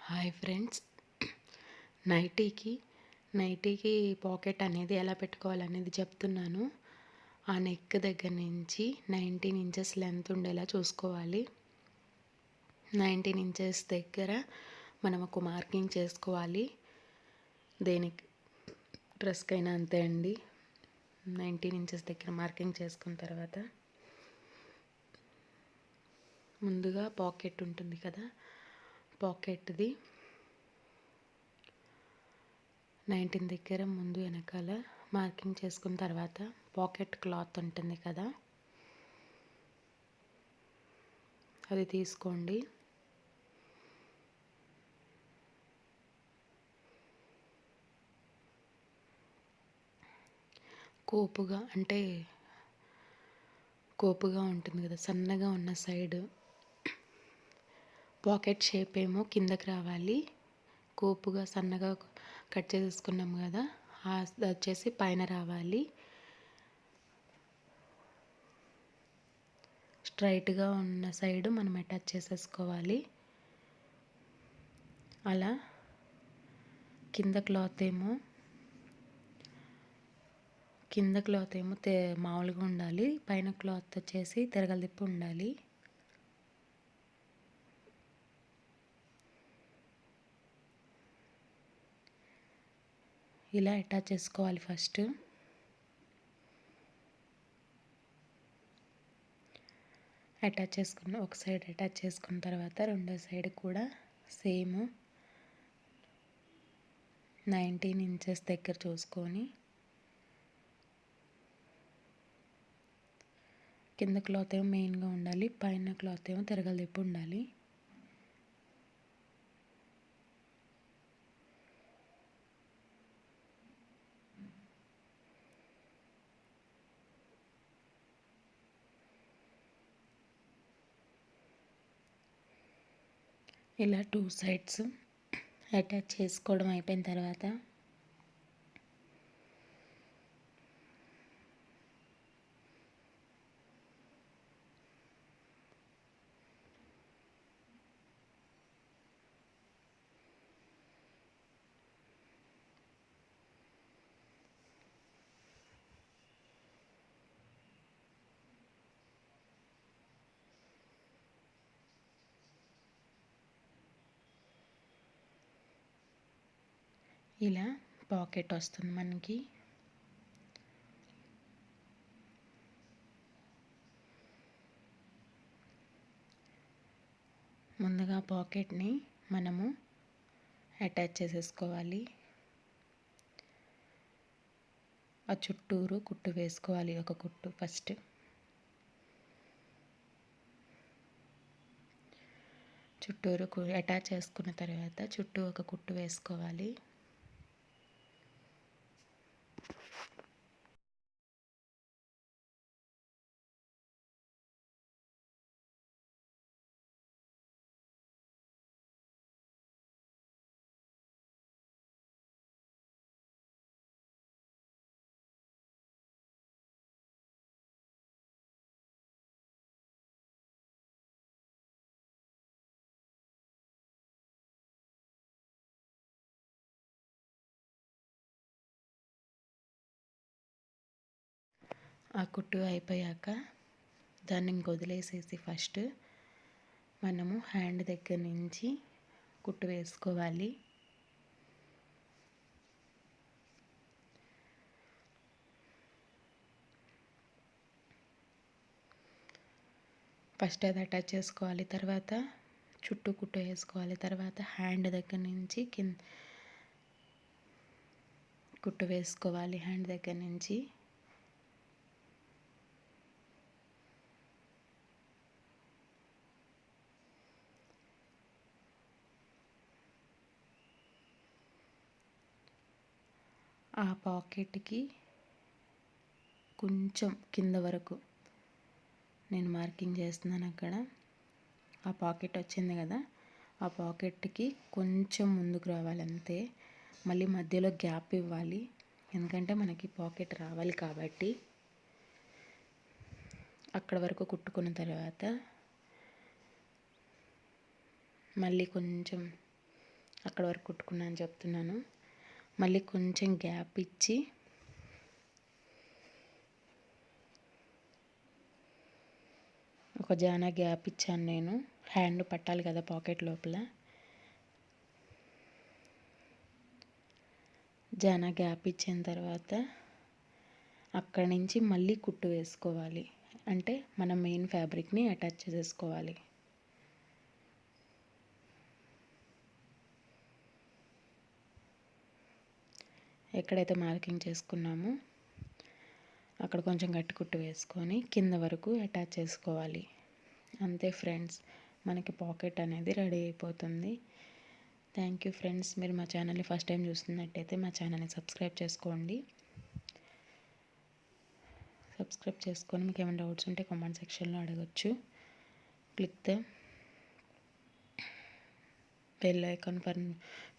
Hi friends, నైటీకి pocket అనేది ఎలా పెట్టుకోవాలనేది చెప్తున్నాను. ఆ నెక్ దగ్గర నుంచి 19 ఇంచెస్ లెంత్ ఉండేలా చూసుకోవాలి. 19 ఇంచెస్ దగ్గర మనం ఒక మార్కింగ్ చేసుకోవాలి. దేనికి డ్రెస్కైనా అంతే అండి. 19 ఇంచెస్ దగ్గర మార్కింగ్ చేసుకున్న తర్వాత ముందుగా పాకెట్ ఉంటుంది కదా, పాకెట్ది 19 దగ్గర ముందు వెనకాల మార్కింగ్ చేసుకున్న తర్వాత పాకెట్ క్లాత్ ఉంటుంది కదా, అది తీసుకోండి. కోపుగా ఉంటుంది కదా, సన్నగా ఉన్న సైడ్ పాకెట్ షేప్ ఏమో కిందకి రావాలి. కోపుగా సన్నగా కట్ చేసుకున్నాము కదా, అది వచ్చేసి పైన రావాలి. స్ట్రైట్గా ఉన్న సైడ్ మనం అటాచ్ చేసేసుకోవాలి. అలా కింద క్లాత్ ఏమో మామూలుగా ఉండాలి. పైన క్లాత్ వచ్చేసి తిరగలిప్పి ఉండాలి. ఇలా అటాచ్ చేసుకోవాలి. ఫస్ట్ ఒక సైడ్ అటాచ్ చేసుకున్న తర్వాత రెండో సైడ్ కూడా సేమ్ 19 ఇంచెస్ దగ్గర చూసుకొని కింద క్లాత్ ఏమో మెయిన్గా ఉండాలి, పైన క్లాత్ ఏమో తిరగలిప్పి ఉండాలి. ఇలా 2 సైడ్స్ అటాచ్ చేసుకోవడం అయిపోయిన తర్వాత ఇలా పాకెట్ వస్తుంది మనకి. ముందుగా పాకెట్ని మనము అటాచ్ చేసేసుకోవాలి. ఆ చుట్టూరు కుట్టు వేసుకోవాలి. ఒక కుట్టు ఫస్ట్ చుట్టూరు అటాచ్ చేసుకున్న తర్వాత చుట్టూ ఒక కుట్టు వేసుకోవాలి. ఆ కుట్టు అయిపోయాక దాన్ని వదిలేసేసి ఫస్ట్ మనము హ్యాండ్ దగ్గర నుంచి కుట్టు వేసుకోవాలి. ఫస్ట్ అది అటాచ్ చేసుకోవాలి, తర్వాత చుట్టూ కుట్టు వేసుకోవాలి, తర్వాత హ్యాండ్ దగ్గర నుంచి కుట్టు వేసుకోవాలి. హ్యాండ్ దగ్గర నుంచి ఆ పాకెట్కి కొంచెం కింద వరకు నేను మార్కింగ్ చేస్తున్నాను. అక్కడ ఆ పాకెట్ వచ్చింది కదా, ఆ పాకెట్కి కొంచెం ముందుకు రావాలి అంతే. మళ్ళీ మధ్యలో గ్యాప్ ఇవ్వాలి, ఎందుకంటే మనకి పాకెట్ రావాలి కాబట్టి. అక్కడ వరకు కుట్టుకున్న తర్వాత మళ్ళీ కొంచెం అక్కడ వరకు కుట్టుకున్నాను చెప్తున్నాను. మళ్ళీ కొంచెం గ్యాప్ ఇచ్చి ఒక జానా గ్యాప్ ఇచ్చాను నేను. హ్యాండ్ పట్టాలి కదా పాకెట్ లోపల. జానా గ్యాప్ ఇచ్చిన తర్వాత అక్కడి నుంచి మళ్ళీ కుట్టు వేసుకోవాలి. అంటే మన మెయిన్ ఫ్యాబ్రిక్ని అటాచ్ చేసేసుకోవాలి. ఎక్కడైతే మార్కింగ్ చేసుకున్నామో అక్కడ కొంచెం గట్టి కుట్టు వేసుకొని కింద వరకు అటాచ్ చేసుకోవాలి. అంతే ఫ్రెండ్స్, మనకి పాకెట్ అనేది రెడీ అయిపోతుంది. Thank you friends. మీరు మా ఛానల్ని ఫస్ట్ టైం చూస్తున్నట్టయితే మా ఛానల్ని సబ్స్క్రైబ్ చేసుకోండి. సబ్స్క్రైబ్ చేసుకొని మీకు ఏమైనా డౌట్స్ ఉంటే కామెంట్ సెక్షన్లో అడగచ్చు. Click the bell icon for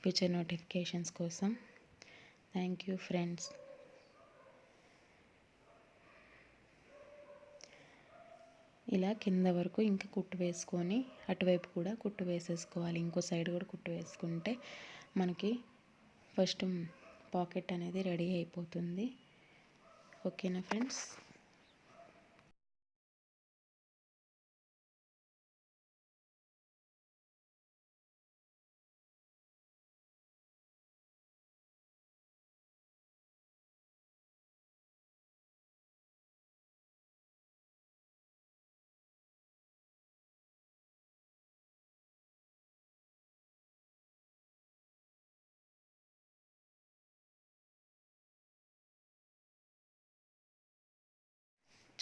future notifications కోసం. Thank you friends. ఇలా కింద వరకు ఇంకా కుట్టు వేసుకొని అటువైపు కూడా కుట్టు వేసేసుకోవాలి. ఇంకో సైడ్ కూడా కుట్టు వేసుకుంటే మనకి ఫస్ట్ పాకెట్ అనేది రెడీ అయిపోతుంది. ఓకేనా ఫ్రెండ్స్?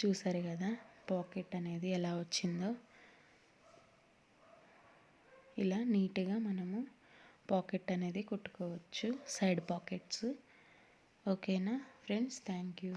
చూసారు కదా పాకెట్ అనేది ఎలా వచ్చిందో. ఇలా నీట్గా మనము పాకెట్ అనేది కుట్టుకోవచ్చు, సైడ్ పాకెట్స్. ఓకేనా ఫ్రెండ్స్? Thank you.